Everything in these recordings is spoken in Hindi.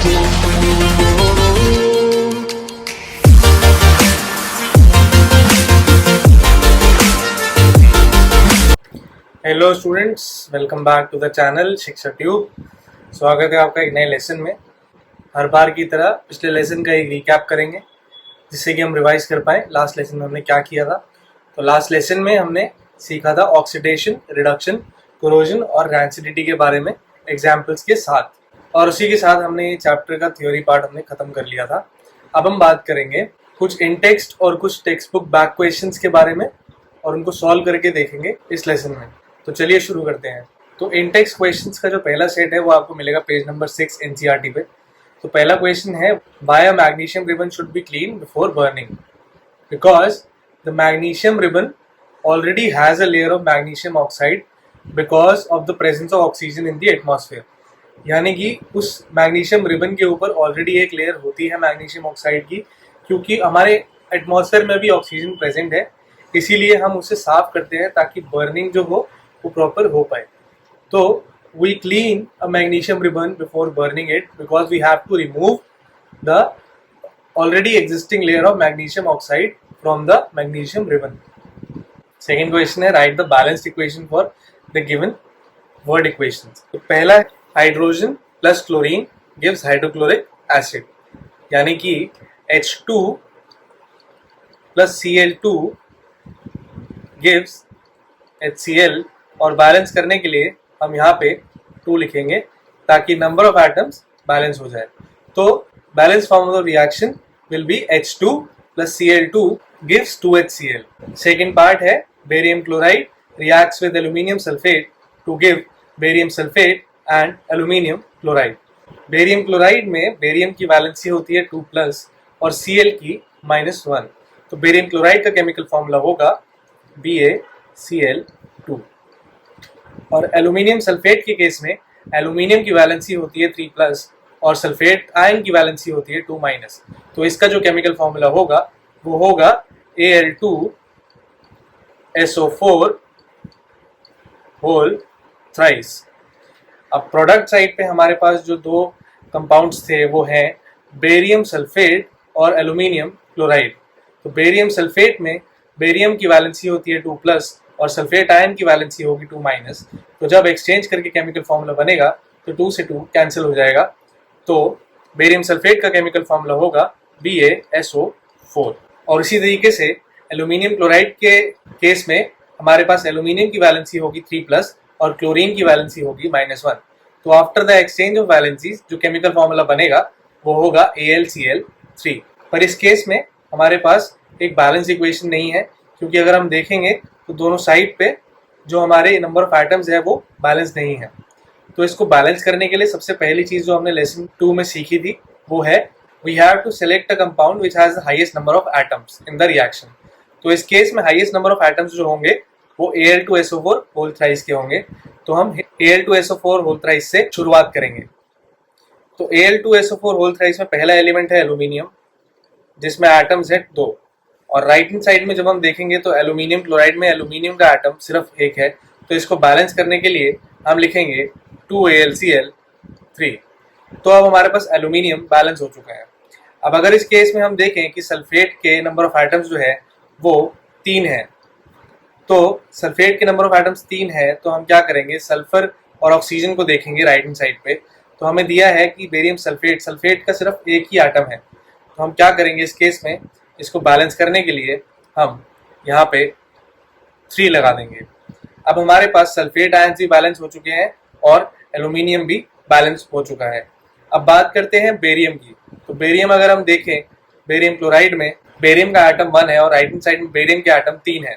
Hello students, welcome back to the channel Shiksha Tube. स्वागत है आपका एक नए लेसन में। हर बार की तरह पिछले लेसन का एक रिकैप करेंगे जिससे कि हम रिवाइज कर पाए लास्ट लेसन में हमने क्या किया था। तो लास्ट लेसन में हमने सीखा था ऑक्सीडेशन, रिडक्शन, कोरोजन और रैंसिडिटी के बारे में एग्जाम्पल्स के साथ, और उसी के साथ हमने ये चैप्टर का थ्योरी पार्ट हमने खत्म कर लिया था। अब हम बात करेंगे कुछ इन टेक्स्ट और कुछ टेक्स्ट बुक बैक क्वेश्चंस के बारे में और उनको सॉल्व करके देखेंगे इस लेसन में। तो चलिए शुरू करते हैं। तो इन टेक्स्ट क्वेश्चंस का जो पहला सेट है वो आपको मिलेगा पेज नंबर 6 एनसीईआरटी पे। तो पहला क्वेश्चन है, why a magnesium ribbon should be clean before burning? Because the magnesium ribbon already has a layer of magnesium oxide because of the presence of oxygen in the atmosphere. यानी कि उस मैग्नीशियम रिबन के ऊपर ऑलरेडी एक लेयर होती है मैग्नीशियम ऑक्साइड की, क्योंकि हमारे एटमॉस्फेयर में भी ऑक्सीजन प्रेजेंट है, इसीलिए हम उसे साफ करते हैं ताकि बर्निंग जो हो वो प्रॉपर हो पाए। तो we clean a magnesium ribbon before burning it because we have to remove the already existing layer of magnesium oxide from the magnesium ribbon. Second question है, right the balanced equation for the given word equations. तो पहला, hydrogen plus chlorine gives hydrochloric acid, यानी कि H2 plus Cl2 gives HCl, और बैलेंस करने के लिए हम यहाँ पे 2 लिखेंगे ताकि नंबर ऑफ एटम्स बैलेंस हो जाए। तो balance form of the reaction will be H2 plus Cl2 gives 2HCl। Second part है, barium chloride reacts with aluminium sulphate to give barium sulphate and aluminium chloride. Barium chloride में बेरियम की वैलेंसी होती है 2 प्लस और Cl की -1। तो बेरियम क्लोराइड का केमिकल फॉर्मूला होगा BaCl2। और एल्यूमिनियम सल्फेट के केस में एल्यूमिनियम की वैलेंसी होती है 3 प्लस और सल्फेट आयन की वैलेंसी होती है 2 माइनस। तो इसका जो केमिकल फॉर्मूला होगा वो होगा Al2SO4 होल थ्राइस। अब प्रोडक्ट साइड पे हमारे पास जो 2 कंपाउंड्स थे वो हैं बेरियम सल्फेट और एल्यूमिनियम क्लोराइड। तो बेरियम सल्फेट में बेरियम की वैलेंसी होती है 2 प्लस और सल्फेट आयन की वैलेंसी होगी 2 माइनस। तो जब एक्सचेंज करके केमिकल फॉर्मूला बनेगा तो 2 से 2 कैंसिल हो जाएगा। तो बेरियम सल्फेट का केमिकल फॉर्मूला होगा BaSO4। और इसी तरीके से एल्यूमिनियम क्लोराइड के केस में हमारे पास एल्यूमिनियम की वैलेंसी होगी 3 प्लस और क्लोरीन की वैलेंसी होगी -1। तो after the exchange of valencies जो केमिकल फॉर्मूला बनेगा वो होगा AlCl3। पर इस केस में हमारे पास एक बैलेंस इक्वेशन नहीं है, क्योंकि अगर हम देखेंगे तो दोनों साइड पे जो हमारे नंबर ऑफ एटम्स है वो बैलेंस नहीं है। तो इसको बैलेंस करने के लिए सबसे पहली चीज जो हमने लेसन 2 में सीखी थी वो है, we have to select a compound which has the highest number of atoms in the reaction. तो इस केस में हाईएस्ट नंबर ऑफ एटम्स जो होंगे वो Al2SO4 होल थ्राइस के होंगे। तो हम Al2SO4 होल थ्राइस से शुरुआत करेंगे। तो Al2SO4 होल थ्राइस में पहला एलिमेंट है एल्यूमिनियम जिसमें एटम्स है 2, और राइट हैंड साइड में जब हम देखेंगे तो एल्यूमिनियम क्लोराइड में एल्यूमिनियम का एटम सिर्फ 1 है। तो इसको बैलेंस करने के लिए हम लिखेंगे 2AlCl3। तो अब हमारे पास एल्यूमिनियम बैलेंस हो चुका है। अब अगर इस केस में हम देखें कि सल्फेट के नंबर ऑफ एटम्स जो है वो 3 है, तो सल्फेट के नंबर ऑफ एटम्स 3 है, तो हम क्या करेंगे, सल्फर और ऑक्सीजन को देखेंगे राइट हैंड साइड पे। तो हमें दिया है कि बेरियम सल्फेट, सल्फेट का सिर्फ 1 ही एटम है। तो हम क्या करेंगे इस केस में, इसको बैलेंस करने के लिए हम यहाँ पे 3 लगा देंगे। अब हमारे पास सल्फेट आयंस भी बैलेंस हो चुके हैं और एल्यूमिनियम भी बैलेंस हो चुका है। अब बात करते हैं बेरियम की। तो बेरियम अगर हम देखें, बेरियम क्लोराइड में बेरियम का एटम 1 है और राइट हैंड साइड में बेरियम के एटम 3 है।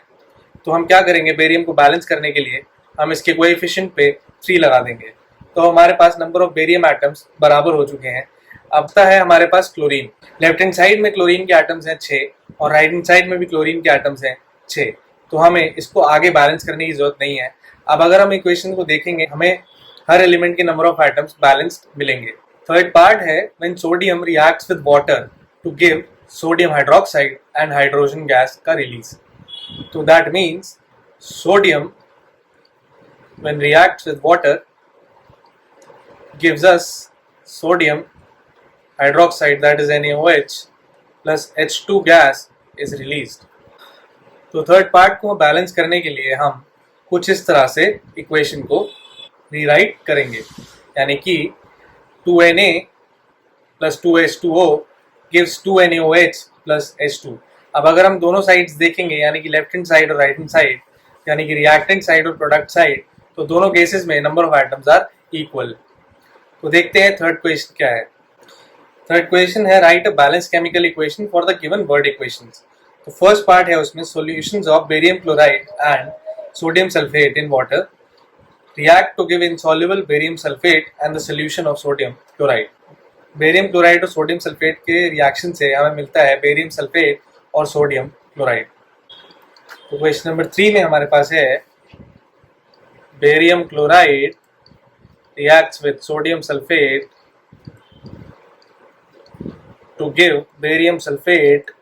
तो हम क्या करेंगे, बेरियम को बैलेंस करने के लिए हम इसके कोएफिशिएंट पे 3 लगा देंगे। तो हमारे पास नंबर ऑफ बेरियम एटम्स बराबर हो चुके हैं। अब है हमारे पास क्लोरीन। लेफ्ट हैंड साइड में क्लोरीन के एटम्स हैं 6 और राइट हैंड साइड में भी क्लोरीन के एटम्स हैं 6। तो हमें इसको आगे बैलेंस करने की जरूरत नहीं है। अब अगर हम इक्वेशन को देखेंगे, हमें हर एलिमेंट के नंबर ऑफ एटम्स बैलेंस्ड मिलेंगे। थर्ड पार्ट है, when sodium reacts with water to give sodium hydroxide and hydrogen gas का रिलीज। तो that means sodium when reacts with water gives us sodium hydroxide, that is NaOH, plus H2 gas is released. तो थर्ड पार्ट को बैलेंस करने के लिए हम कुछ इस तरह से इक्वेशन को रीराइट करेंगे, यानी कि 2Na plus 2H2O gives 2NaOH plus H2. अब अगर हम दोनों साइड्स देखेंगे, यानी कि लेफ्ट हैंड साइड और राइट हैंड साइड, यानी कि रिएक्टेंट साइड और प्रोडक्ट साइड, तो दोनों केसेस में number of atoms are equal. तो देखते हैं थर्ड क्वेश्चन क्या है. थर्ड क्वेश्चन है write a balance chemical equation for the given word equations. तो फर्स्ट पार्ट है उसमें solutions of barium chloride and sodium sulphate in water react to give insoluble barium sulfate and the solution of sodium chloride. Barium chloride और सोडियम सल्फेट के रिएक्शन से हमें मिलता है बेरियम सल्फेट और सोडियम क्लोराइड. तो क्वेश्चन नंबर 3 में हमारे पास है barium chloride reacts with sodium sulfate to give barium sulfate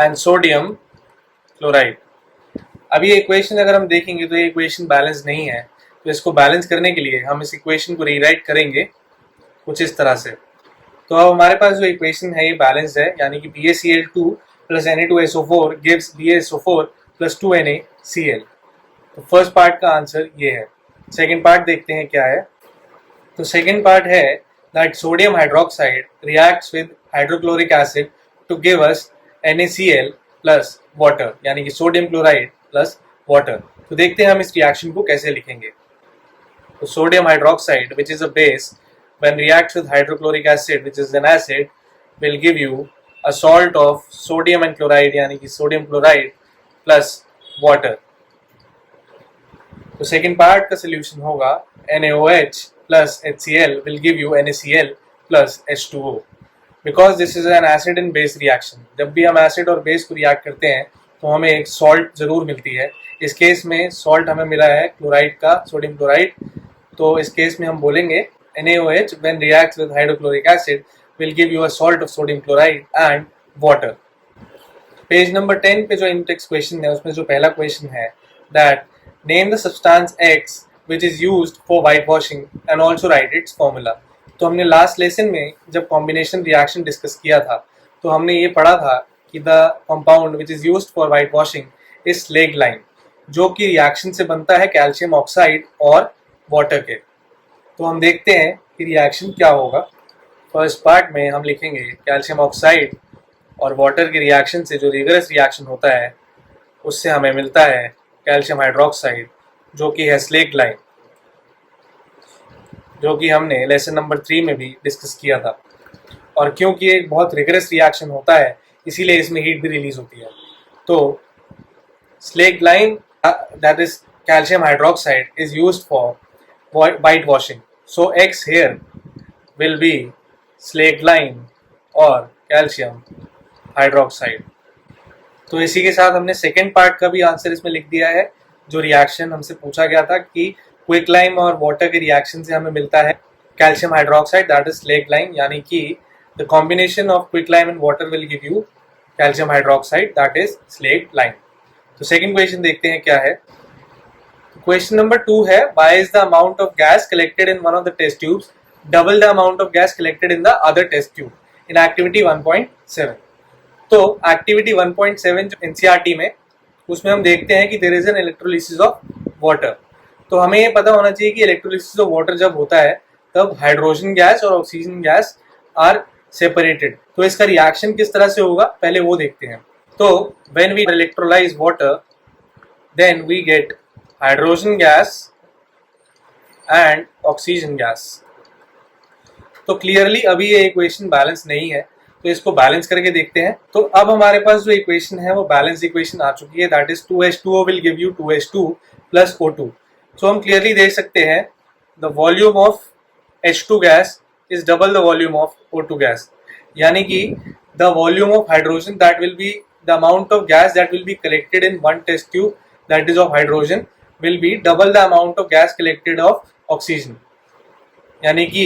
and sodium chloride. अभी ये इक्वेशन अगर हम देखेंगे तो ये इक्वेशन बैलेंस नहीं है, तो इसको बैलेंस करने के लिए हम इस इक्वेशन को रीराइट करेंगे कुछ इस तरह से. तो अब हमारे पास जो इक्वेशन है ये बैलेंस है, यानी कि BaCl2 plus Na2SO4 gives BaSO4 plus 2NaCl. तो फर्स्ट पार्ट का आंसर ये है. सेकेंड पार्ट देखते हैं क्या है. तो सेकेंड पार्ट है that sodium hydroxide reacts with hydrochloric acid to give us NaCl plus water, यानी कि सोडियम क्लोराइड प्लस वाटर. तो देखते हैं हम इस रिएक्शन को कैसे लिखेंगे. तो sodium hydroxide which is a base when reacts with hydrochloric acid which is an acid will give you a salt of sodium and chloride, यानी कि सोडियम क्लोराइड प्लस वाटर. तो सेकेंड पार्ट का सोल्यूशन होगा NaOH plus HCl will give you NaCl plus H2O. Because this is N acid and base reaction. जब भी हम एसिड और बेस को रिएक्ट करते हैं तो हमें एक सॉल्ट जरूर मिलती है. इस केस में सॉल्ट हमें मिला है क्लोराइड का, सोडियम क्लोराइड. तो इस केस में हम बोलेंगे NaOH when reacts with hydrochloric acid will give you a salt of sodium chloride and water. Page number 10 पे जो इंटेक्स क्वेश्चन है उसमें जो पहला क्वेश्चन है that name the substance X which is used for white washing and also write its formula. तो हमने लास्ट लेसन में जब कॉम्बिनेशन रिएक्शन डिस्कस किया था तो हमने ये पढ़ा था कि the compound which is used for white washing is slaked lime, जो कि रिएक्शन से बनता है कैल्शियम ऑक्साइड और वाटर के. तो हम देखते हैं कि रिएक्शन क्या होगा. फर्स्ट पार्ट में हम लिखेंगे कैल्शियम ऑक्साइड और वाटर के रिएक्शन से जो रिगरस रिएक्शन होता है उससे हमें मिलता है कैल्शियम हाइड्रोक्साइड जो कि है स्लेग लाइम, जो कि हमने लेसन नंबर 3 में भी डिस्कस किया था. और क्योंकि एक बहुत रिगरस रिएक्शन होता है इसीलिए इसमें हीट भी रिलीज होती है. तो slaked lime that is calcium hydroxide is used for white washing. So X here will be slag lime और calcium hydroxide. तो इसी के साथ हमने सेकेंड पार्ट का भी आंसर इसमें लिख दिया है. जो रिएक्शन हमसे पूछा गया था कि क्विक लाइम और वाटर के रिएक्शन से हमें मिलता है calcium hydroxide that is slaked lime, यानी कि the combination of quick lime and water will give you calcium hydroxide that is slaked lime. तो सेकेंड क्वेश्चन देखते हैं क्या है. Question number 2 है why is the amount of gas collected in one of the test tubes double the amount of gas collected in the other test tube in activity 1.7. तो activity 1.7 जो NCERT में उसमें हम देखते हैं कि there is an electrolysis of water. तो हमें ये पता होना चाहिए कि electrolysis of water जब होता है तब हाइड्रोजन गैस और ऑक्सीजन गैस आर सेपरेटेड. तो इसका रिएक्शन किस तरह से होगा पहले वो देखते हैं. तो when we electrolyze water then we get hydrogen gas and oxygen gas. तो क्लियरली अभी ये इक्वेशन बैलेंस नहीं है, तो इसको बैलेंस करके देखते हैं. तो अब हमारे पास जो इक्वेशन है वो बैलेंस इक्वेशन आ चुकी है that is 2H2O will give you 2H2 plus O2. So हम क्लियरली देख सकते हैं the volume of H2 gas is double the volume of O2 gas, यानी कि the volume of hydrogen that will be the amount of gas that will be collected in one test tube that is of hydrogen will be double the amount of gas collected of oxygen. यानी कि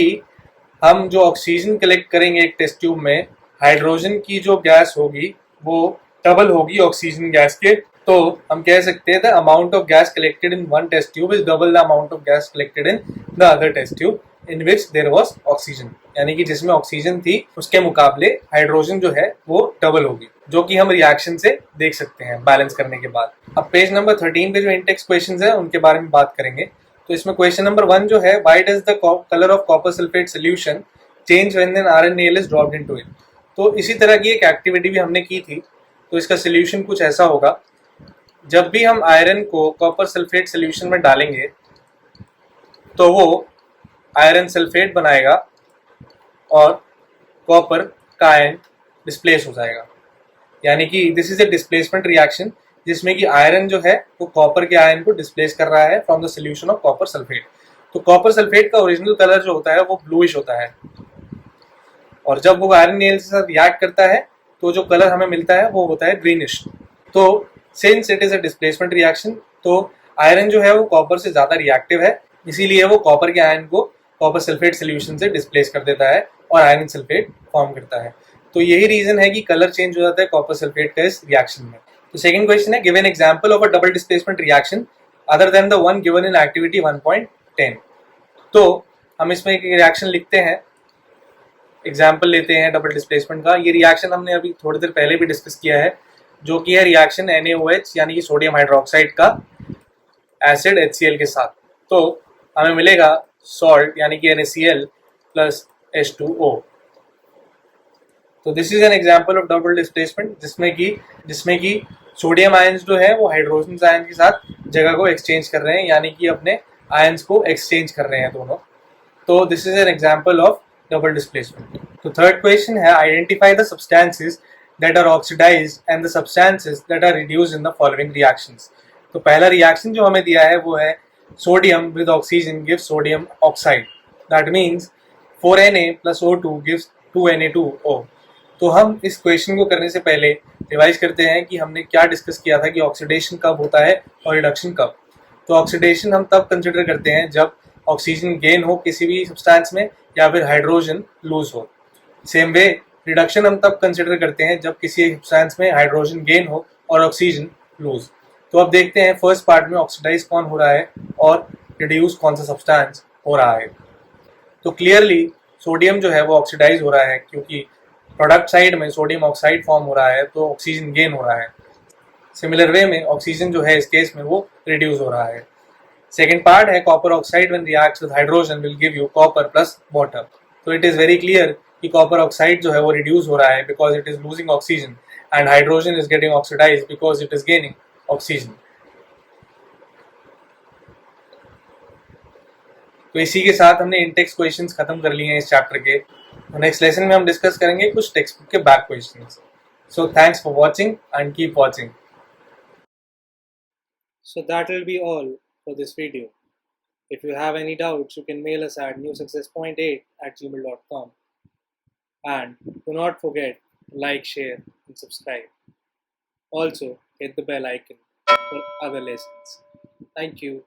हम जो ऑक्सीजन कलेक्ट करेंगे एक टेस्ट ट्यूब में, हाइड्रोजन की जो गैस होगी वो डबल होगी ऑक्सीजन गैस के. तो हम कह सकते हैं the amount of gas collected in one test tube is double the amount of gas collected in the other test tube in which there was oxygen, यानी कि जिसमें ऑक्सीजन थी उसके मुकाबले हाइड्रोजन जो है वो डबल होगी, जो कि हम रिएक्शन से देख सकते हैं बैलेंस करने के बाद। अब पेज नंबर 13 पे जो इंटेक्स क्वेश्चंस है उनके बारे में बात करेंगे। तो इसमें क्वेश्चन नंबर 1 जो है, why does the colour of copper sulphate solution change when an RnAl is dropped into it. तो इसी तरह की एक एक्टिविटी भी हमने की थी। तो इसका सोल्यूशन कुछ ऐसा होगा, जब भी हम आयरन को कॉपर सल्फेट सोल्यूशन में डालेंगे तो वो आयरन सल्फेट बनाएगा और कॉपर का आयन डिस्प्लेस हो जाएगा, यानी कि this is a displacement reaction जिसमें कि आयरन जो है वो कॉपर के आयन को डिस्प्लेस कर रहा है from the solution of copper sulphate. तो कॉपर सल्फेट का ओरिजिनल कलर जो होता है वो ब्लूइश होता है, और जब वो आयरन नेल के साथ रिएक्ट करता है तो जो कलर हमें मिलता है वो होता है ग्रीनिश। तो since it is a displacement reaction, तो आयरन जो है वो कॉपर से ज्यादा रिएक्टिव है, इसीलिए वो कॉपर के आयन को कॉपर सल्फेट सोल्यूशन से डिस्प्लेस कर देता है और आयरन सल्फेट फॉर्म करता है। तो यही रीजन है कि कलर चेंज हो जाता है कॉपर सल्फेट का इस रिएक्शन में। तो सेकंड क्वेश्चन है, give an example of a double displacement reaction other than the one given in activity 1.10। तो हम इसमें एक रिएक्शन लिखते हैं, एग्जाम्पल लेते हैं डबल डिस्प्लेसमेंट का। ये रिएक्शन हमने अभी थोड़ी देर पहले भी डिस्कस किया है, जो कि है रिएक्शन NaOH यानी कि सोडियम हाइड्रोक्साइड का एसिड HCl के साथ। तो हमें मिलेगा सॉल्ट यानी कि NaCl प्लस H2O। तो this is an example of double displacement जिसमें कि सोडियम आयंस जो है वो हाइड्रोजन आयन के साथ जगह को एक्सचेंज कर रहे हैं, यानी कि अपने आयंस को एक्सचेंज कर रहे हैं दोनों। तो this is an example of double displacement. तो थर्ड क्वेश्चन है, identify the substances that are oxidised and the substances that are reduced in the following reactions. तो पहला रिएक्शन जो हमें दिया है वो है sodium with oxygen gives sodium oxide, that means 4Na plus O2 gives 2Na2O। तो हम इस क्वेश्चन को करने से पहले रिवाइज करते हैं कि हमने क्या डिस्कस किया था कि ऑक्सीडेशन कब होता है और रिडक्शन कब। तो ऑक्सीडेशन हम तब कंसिडर करते हैं जब ऑक्सीजन गेन हो किसी भी सब्सटेंस में या फिर हाइड्रोजन लूज हो। सेम वे रिडक्शन हम तब कंसिडर करते हैं जब किसी सब्सटेंस में हाइड्रोजन गेन हो और ऑक्सीजन लूज। तो अब देखते हैं फर्स्ट पार्ट में ऑक्सीडाइज कौन हो रहा है और रिड्यूस कौन सा सब्सटेंस हो रहा है। तो क्लियरली सोडियम जो है वो ऑक्सीडाइज हो रहा है, क्योंकि प्रोडक्ट साइड में सोडियम ऑक्साइड फॉर्म हो रहा है तो ऑक्सीजन गेन हो रहा है। सिमिलर वे में ऑक्सीजन जो है इस केस में वो रिड्यूस हो रहा है। सेकेंड पार्ट है copper oxide when reacts with hydrogen will give you copper plus water. तो इट इज वेरी क्लियर कि कॉपर ऑक्साइड जो है वो रिड्यूस हो रहा है because it is losing oxygen, and hydrogen is getting oxidised because it is gaining oxygen. तो इसी के साथ हमने इंटेक्स क्वेश्चंस खत्म कर लिए हैं इस चैप्टर के। नेक्स्ट लेसन में हम डिस्कस करेंगे कुछ टेक्स्ट बुक के back questions. So thanks for watching and keep watching. So that will be all for this video. If you have any doubts, you can mail us at newsuccess.8@gmail.com. And do not forget to like, share, and subscribe. Also, hit the bell icon for other lessons. Thank you.